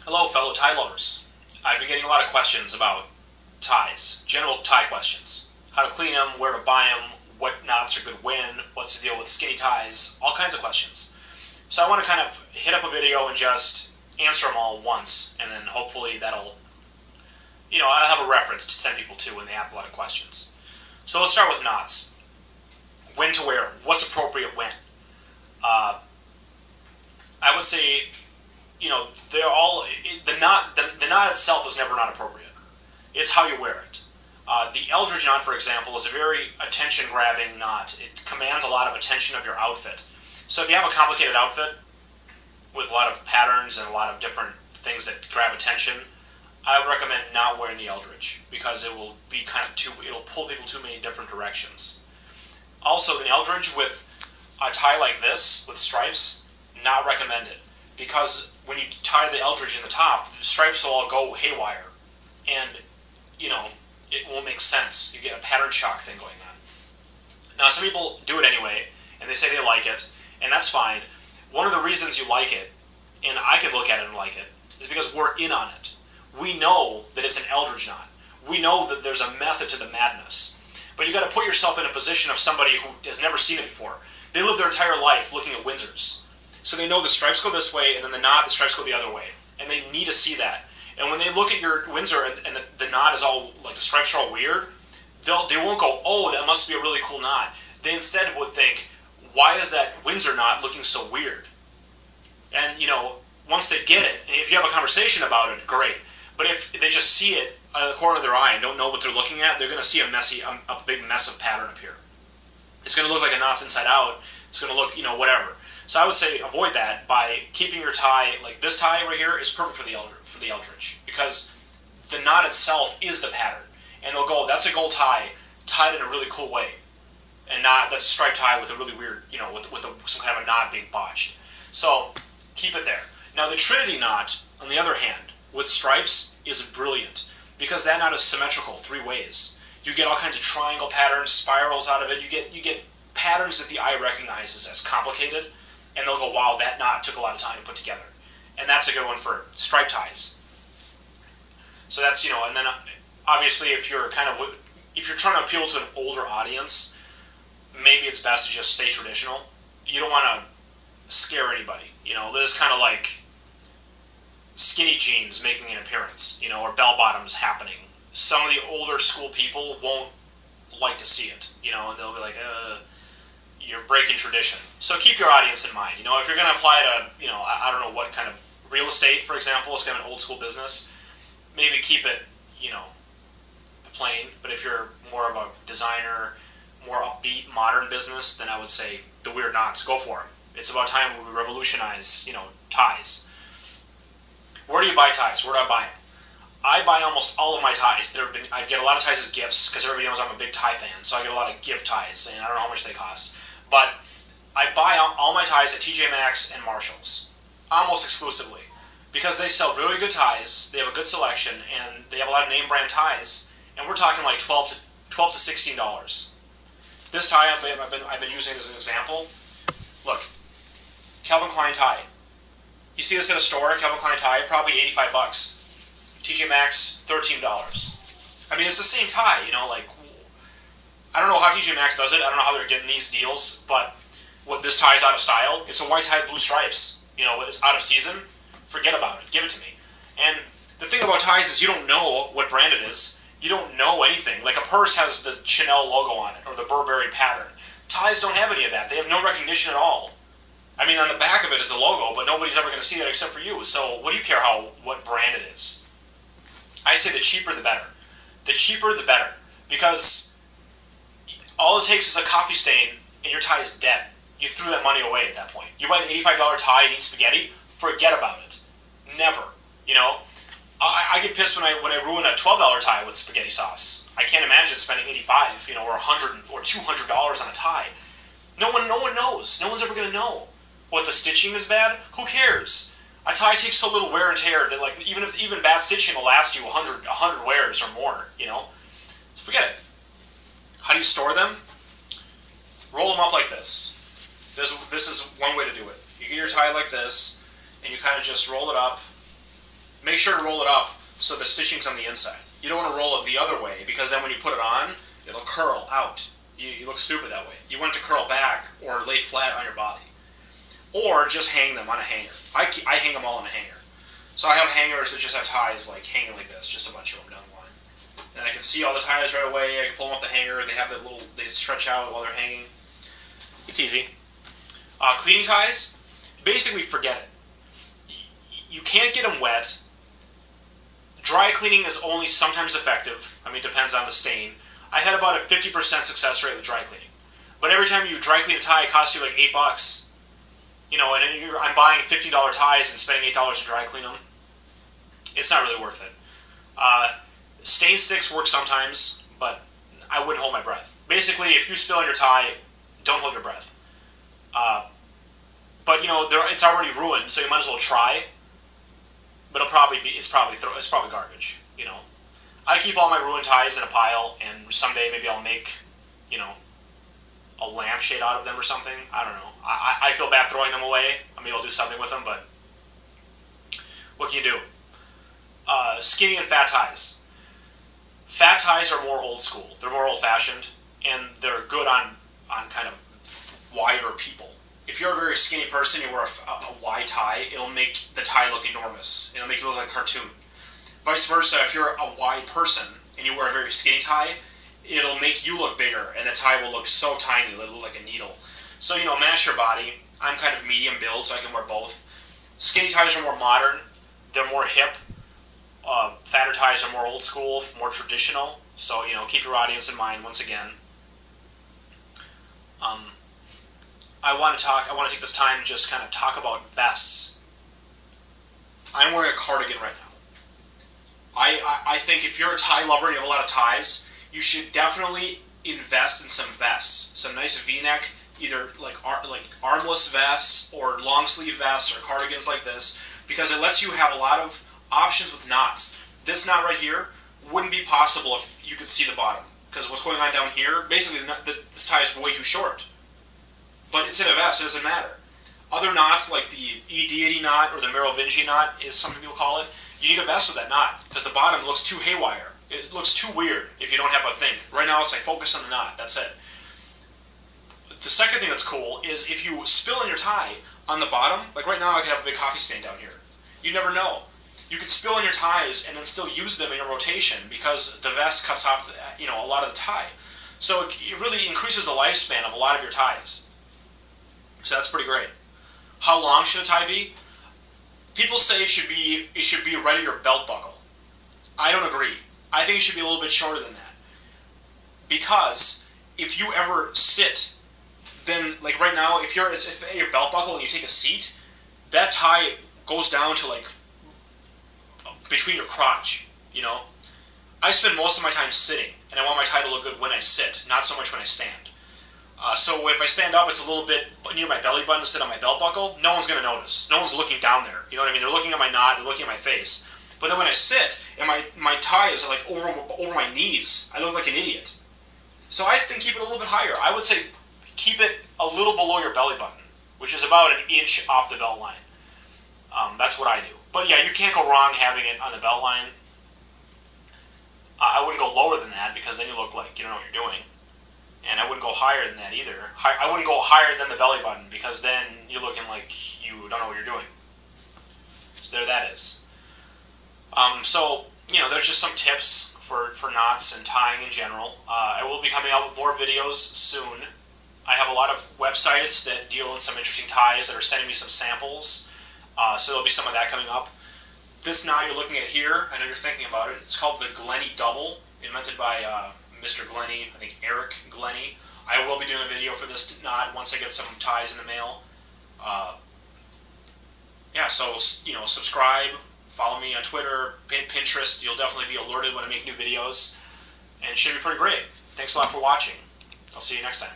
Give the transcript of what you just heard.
Hello, fellow tie lovers. I've been getting a lot of questions about ties, general tie questions. How to clean them, where to buy them, what knots are good when, what's the deal with skinny ties, all kinds of questions. So I want to kind of hit up a video and just answer them all once, and then hopefully that'll, I'll have a reference to send people to when they have a lot of questions. So let's start with knots. When to wear, what's appropriate when? I would say they're all the knot itself is never not appropriate. It's how you wear it. The Eldridge knot, for example, is a very attention-grabbing knot. It commands a lot of attention of your outfit. So if you have a complicated outfit with a lot of patterns and a lot of different things that grab attention, I would recommend not wearing the Eldridge because it will be it'll pull people too many different directions. Also, the Eldridge with a tie like this with stripes, not recommended because when you tie the Eldridge in the top, the stripes will all go haywire, and it won't make sense. You get a pattern shock thing going on. Now, some people do it anyway, and they say they like it, and that's fine. One of the reasons you like it, and I could look at it and like it, is because we're in on it. We know that it's an Eldridge knot. We know that there's a method to the madness. But you got to put yourself in a position of somebody who has never seen it before. They live their entire life looking at Windsors. So they know the stripes go this way, and then the stripes go the other way. And they need to see that. And when they look at your Windsor and the knot is all, like the stripes are all weird, they won't go, oh, that must be a really cool knot. They instead would think, why is that Windsor knot looking so weird? And, once they get it, if you have a conversation about it, great. But if they just see it out of the corner of their eye and don't know what they're looking at, they're going to see a big mess of pattern appear. It's going to look like a knot's inside out. It's going to look, whatever. So I would say avoid that by keeping your tie, like this tie right here is perfect for the Eldridge because the knot itself is the pattern. And they'll go, that's a gold tie, tied in a really cool way. And that's a striped tie with a really weird, with some kind of a knot being botched. So keep it there. Now the Trinity knot, on the other hand, with stripes is brilliant because that knot is symmetrical 3 ways. You get all kinds of triangle patterns, spirals out of it. You get patterns that the eye recognizes as complicated, and they'll go, wow, that knot took a lot of time to put together. And that's a good one for stripe ties. So that's, and then obviously if you're trying to appeal to an older audience, maybe it's best to just stay traditional. You don't want to scare anybody. This is kind of like skinny jeans making an appearance, or bell bottoms happening. Some of the older school people won't like to see it, and they'll be like, you're breaking tradition. So keep your audience in mind. If you're going to apply it to, I don't know what kind of real estate, for example, is kind of an old school business, maybe keep it, plain. But if you're more of a designer, more upbeat, modern business, then I would say the weird knots, go for them. It's about time we revolutionize, ties. Where do you buy ties? Where do I buy them? I buy almost all of my ties. I get a lot of ties as gifts because everybody knows I'm a big tie fan, so I get a lot of gift ties, and I don't know how much they cost. But I buy all my ties at TJ Maxx and Marshalls, almost exclusively, because they sell really good ties, they have a good selection, and they have a lot of name brand ties, and we're talking like $12 to $16. This tie I've been using as an example. Look, Calvin Klein tie. You see this at a store, Calvin Klein tie, probably $85. TJ Maxx, $13. I mean, it's the same tie, I don't know how TJ Maxx does it. I don't know how they're getting these deals, but this tie is out of style. It's a white tie with blue stripes. It's out of season. Forget about it. Give it to me. And the thing about ties is you don't know what brand it is. You don't know anything. Like a purse has the Chanel logo on it or the Burberry pattern. Ties don't have any of that. They have no recognition at all. I mean, on the back of it is the logo, but nobody's ever going to see that except for you. So what do you care what brand it is? I say the cheaper the better. The cheaper the better. Because all it takes is a coffee stain and your tie is dead. You threw that money away at that point. You buy an $85 tie and eat spaghetti, forget about it. Never. I get pissed when I ruin a $12 tie with spaghetti sauce. I can't imagine spending $85, or $100 or $200 on a tie. No one knows. No one's ever going to know. What, the stitching is bad? Who cares? A tie takes so little wear and tear that even bad stitching will last you 100 wears or more, So forget it. How do you store them? Roll them up like this. This is one way to do it. You get your tie like this, and you kind of just roll it up. make sure to roll it up so the stitching's on the inside. You don't want to roll it the other way, because then when you put it on, it'll curl out. You look stupid that way. You want it to curl back or lay flat on your body. Or just hang them on a hanger. I hang them all on a hanger. So I have hangers that just have ties like hanging like this, just a bunch of them down the line. And I can see all the ties right away. I can pull them off the hanger. They have they stretch out while they're hanging. It's easy. Cleaning ties, basically forget it. You can't get them wet. Dry cleaning is only sometimes effective. I mean, it depends on the stain. I had about a 50% success rate with dry cleaning. But every time you dry clean a tie, it costs you like $8. You know, and I'm buying $15 ties and spending $8 to dry clean them. It's not really worth it. Stain sticks work sometimes, but I wouldn't hold my breath. Basically, if you spill on your tie, don't hold your breath. But you know, it's already ruined, so you might as well try. But it's probably garbage. You know, I keep all my ruined ties in a pile, and someday maybe I'll make, you know, a lampshade out of them or something. I don't know. I feel bad throwing them away. Maybe I'll do something with them, but what can you do? Skinny and fat ties. Fat ties are more old school. They're more old-fashioned, and they're good on kind of wider people. If you're a very skinny person, you wear a wide tie, it'll make the tie look enormous. It'll make you look like a cartoon. Vice versa, if you're a wide person and you wear a very skinny tie, it'll make you look bigger, and the tie will look so tiny, it'll look like a needle. So, you know, match your body. I'm kind of medium build, so I can wear both. Skinny ties are more modern. They're more hip. Fatter ties are more old school, more traditional. So, you know, keep your audience in mind once again. I want to take this time to just kind of talk about vests. I'm wearing a cardigan right now. I think if you're a tie lover and you have a lot of ties, you should definitely invest in some vests. Some nice V-neck, either like armless vests or long sleeve vests or cardigans like this, because it lets you have a lot of options with knots. This knot right here wouldn't be possible if you could see the bottom, because what's going on down here, basically this tie is way too short. But it's in a vest, it doesn't matter. Other knots, like the E-deity knot or the Merovingian knot, as some people call it, you need a vest with that knot, because the bottom looks too haywire. It looks too weird if you don't have a thing. Right now it's like focus on the knot, that's it. The second thing that's cool is if you spill in your tie on the bottom, like right now I could have a big coffee stain down here. You never know. You could spill in your ties and then still use them in your rotation because the vest cuts off a lot of the tie. So it really increases the lifespan of a lot of your ties. So that's pretty great. How long should a tie be? People say it should be right at your belt buckle. I don't agree. I think it should be a little bit shorter than that. Because if you ever sit, then like right now, if at your belt buckle and you take a seat, that tie goes down to like between your crotch, you know? I spend most of my time sitting, and I want my tie to look good when I sit, not so much when I stand. So if I stand up, it's a little bit near my belly button instead of my belt buckle. No one's going to notice. No one's looking down there. You know what I mean? They're looking at my knot. They're looking at my face. But then when I sit, and my tie is like over my knees, I look like an idiot. So I think keep it a little bit higher. I would say keep it a little below your belly button, which is about an inch off the belt line. That's what I do. But yeah, you can't go wrong having it on the belt line. I wouldn't go lower than that because then you look like you don't know what you're doing. And I wouldn't go higher than that either. I wouldn't go higher than the belly button because then you're looking like you don't know what you're doing. So there that is. So, you know, there's just some tips for knots and tying in general. I will be coming out with more videos soon. I have a lot of websites that deal in some interesting ties that are sending me some samples. So there'll be some of that coming up. This knot you're looking at here, I know you're thinking about it, it's called the Glennie Double, invented by Mr. Glennie, I think Eric Glennie. I will be doing a video for this knot once I get some ties in the mail. Yeah, so, you know, subscribe, follow me on Twitter, Pinterest. You'll definitely be alerted when I make new videos. And it should be pretty great. Thanks a lot for watching. I'll see you next time.